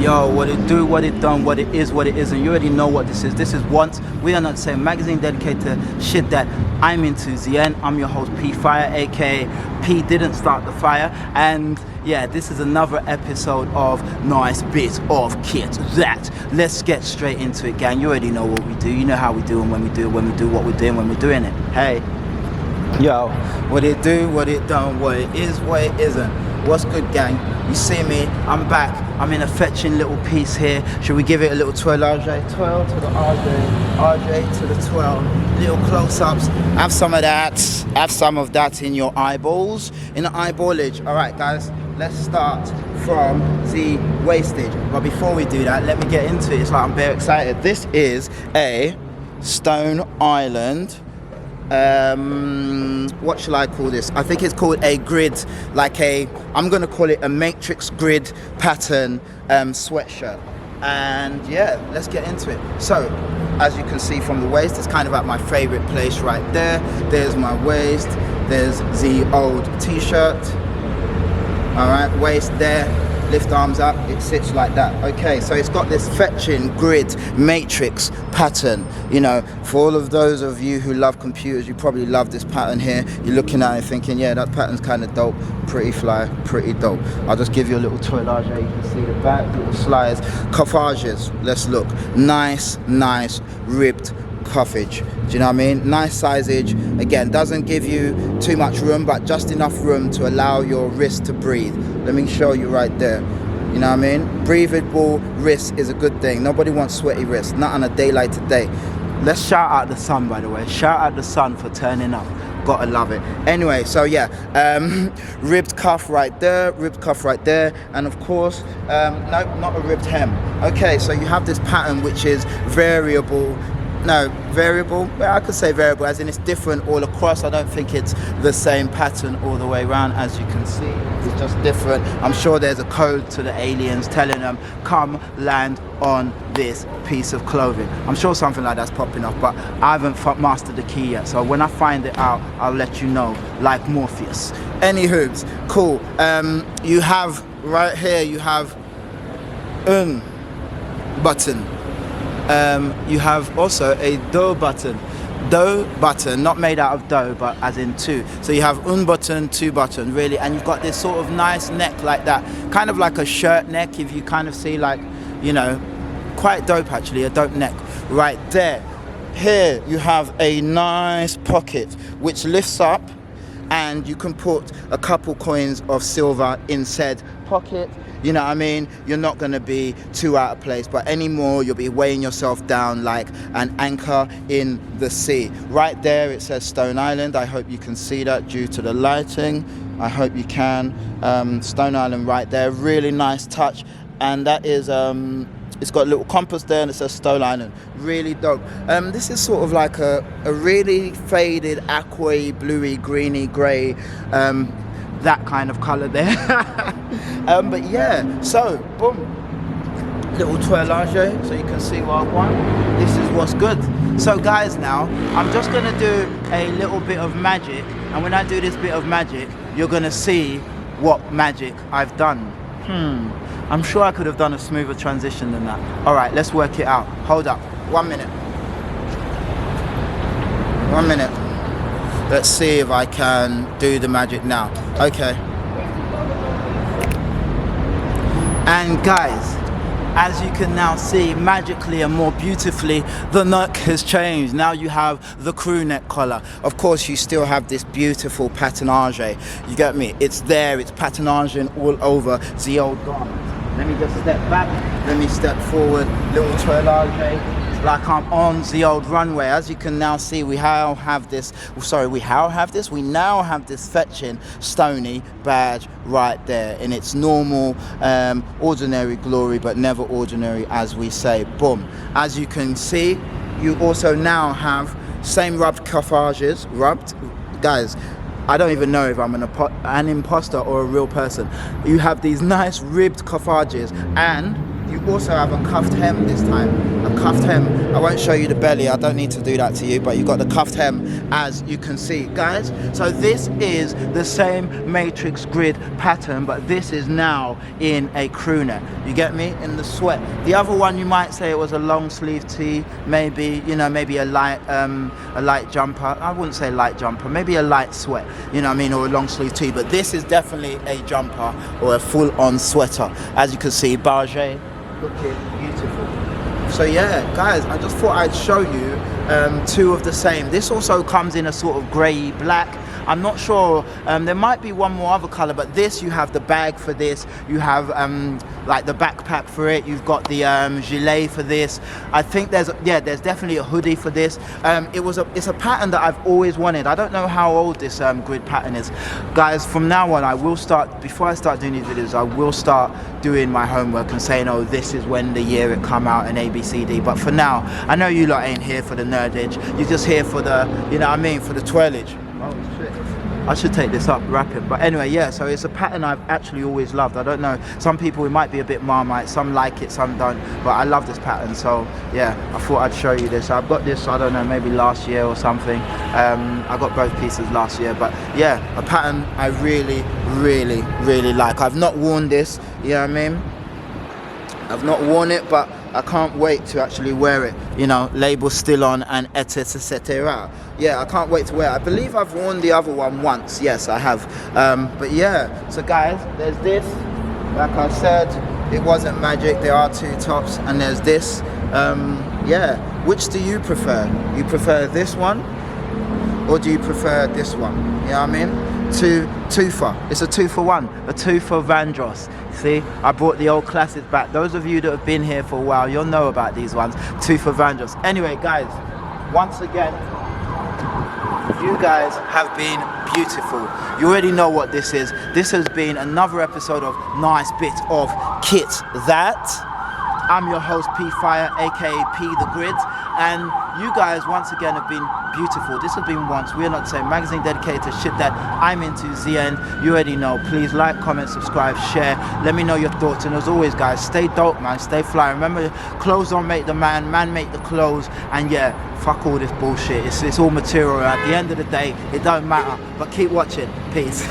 Yo, what it do, what it done, what it is, what it isn't. You already know what this is. This is Once. We are Not the Same magazine dedicated to shit that I'm into. The end. I'm your host P-Fire, aka P didn't start the fire. And yeah, this is another episode of Nice Bit of Kit That. Let's get straight into it, gang. You already know what we do. You know how we do and when we do what we're doing when we're doing it. Hey. Yo, what it do, what it done, what it is, what it isn't. What's good, gang? You see me, I'm back. I'm in a fetching little piece here. Should we give it a little twirl, RJ? Twirl to the RJ, RJ to the twirl. Little close-ups. Have some of that. Have some of that in your eyeballs, in the eyeballage. All right, guys, let's start from the wastage. But before we do that, let me get into it. It's like I'm very excited. This is a Stone Island. What shall I call this? I think it's called a grid, I'm gonna call it a matrix grid pattern sweatshirt. And yeah, let's get into it. So, as you can see from the waist, it's kind of at my favorite place right there. There's my waist, there's the old t-shirt. All right, waist there. Lift arms up, it sits like that. Okay, so it's got this fetching grid matrix pattern. You know, for all of those of you who love computers, you probably love this pattern here. You're looking at it thinking, yeah, that pattern's kind of dope, pretty fly, pretty dope. I'll just give you a little twirlage here. You can see the back, little slides, coffages. Let's look. Nice, ribbed cuffage. Do you know what I mean? Nice sizeage. Again, doesn't give you too much room, but just enough room to allow your wrist to breathe. Let me show you right there. You know what I mean? Breathable wrist is a good thing. Nobody wants sweaty wrists, not on a day like today. Let's shout out the sun, by the way. Shout out the sun for turning up. Gotta love it. Anyway, so yeah, ribbed cuff right there, and of course, no, not a ribbed hem. Okay, so you have this pattern which is variable. No, variable, well, I could say variable as in it's different all across. I don't think it's the same pattern all the way around. As you can see, it's just different. I'm sure there's a code to the aliens telling them, come land on this piece of clothing. I'm sure something like that's popping up, but I haven't mastered the key yet. So when I find it out, I'll let you know, like Morpheus. Anywho, cool. You have, right here, you have button. You have also a dough button, not made out of dough, but as in two. So you have button, two button, really, and you've got this sort of nice neck like that, kind of like a shirt neck, if you kind of see, like, you know, quite dope actually, a dope neck right there. Here you have a nice pocket which lifts up, and you can put a couple coins of silver in said pocket. You know what I mean? You're not going to be too out of place, but anymore you'll be weighing yourself down like an anchor in the sea. Right there it says Stone Island. I hope you can see that due to the lighting. I hope you can. Stone Island right there. Really nice touch. And that is, it's got a little compass there and it says Stone Island. Really dope. This is sort of like a really faded aqua, bluey, greeny, grey, that kind of color there. But yeah, so boom, little twirlage so you can see what I want. This is what's good. So guys, now I'm just gonna do a little bit of magic, and when I do this bit of magic, you're gonna see what magic I've done. I'm sure I could have done a smoother transition than that. All right, let's work it out. Hold up, 1 minute. 1 minute. Let's see if I can do the magic now. Okay. And guys, as you can now see, magically and more beautifully, the neck has changed. Now you have the crew neck collar. Of course, you still have this beautiful patinage. You get me? It's there, it's patinaging all over the old garment. Let me just step back, let me step forward, little twirlage. Like I'm on the old runway. As you can now see, we now have this fetching stony badge right there in its normal, ordinary glory, but never ordinary, as we say. Boom. As you can see, you also now have same rubbed coffages, guys. I don't even know if I'm an imposter or a real person. You have these nice ribbed coffages, and you also have a cuffed hem this time. A cuffed hem. I won't show you the belly, I don't need to do that to you, but you've got the cuffed hem, as you can see, guys. So this is the same matrix grid pattern, but this is now in a crew neck. You get me? In the sweat. The other one, you might say it was a long sleeve tee, maybe, you know, maybe a light jumper. I wouldn't say light jumper, maybe a light sweat, you know what I mean, or a long sleeve tee. But this is definitely a jumper or a full-on sweater. As you can see, bargé, looking beautiful. So yeah, guys, I just thought I'd show you two of the same. This also comes in a sort of grey black. I'm not sure, there might be one more other color, but this, you have the bag for this, you have like the backpack for it, you've got the gilet for this. I think there's definitely a hoodie for this. It's a pattern that I've always wanted. I don't know how old this grid pattern is. Guys, from now on, I will start, before I start doing these videos, I will start doing my homework and saying, oh, this is when the year it come out and ABCD. But for now, I know you lot ain't here for the nerdage, you're just here for the, you know what I mean, for the twirlage. Oh shit. I should take this up, wrap it. But anyway, yeah, so it's a pattern I've actually always loved. I don't know, some people, it might be a bit Marmite, some like it, some don't, but I love this pattern. So yeah, I thought I'd show you this. I've got this, I don't know, maybe last year or something. I got both pieces last year, but yeah, a pattern I really, really, really like. I've not worn this, you know what I mean? I've not worn it, but I can't wait to actually wear it. You know, label still on and etc. Yeah, I can't wait to wear it. I believe I've worn the other one once. Yes, I have. But yeah, so guys, there's this. Like I said, it wasn't magic. There are two tops, and there's this. Yeah, which do you prefer? You prefer this one, or do you prefer this one? You know what I mean? TWO-FER. It's a 2-for-1, a 2-for VANDROSS. See, I brought the old classics back. Those of you that have been here for a while, you'll know about these ones. 2-for VANDROSS. Anyway, guys, once again, you guys have been beautiful. You already know what this is. This has been another episode of Nice Bit of Kit That. I'm your host, P-Fire, aka P the Grid, and you guys once again have been beautiful. This has been Once, We're Not the Same, magazine dedicated to shit that I'm into, ZN. You already know. Please like, comment, subscribe, share. Let me know your thoughts, and as always, guys, stay dope, man. Stay fly. Remember, clothes don't make the man, man make the clothes, and yeah, fuck all this bullshit. It's all material. At the end of the day, it don't matter. But keep watching. Peace.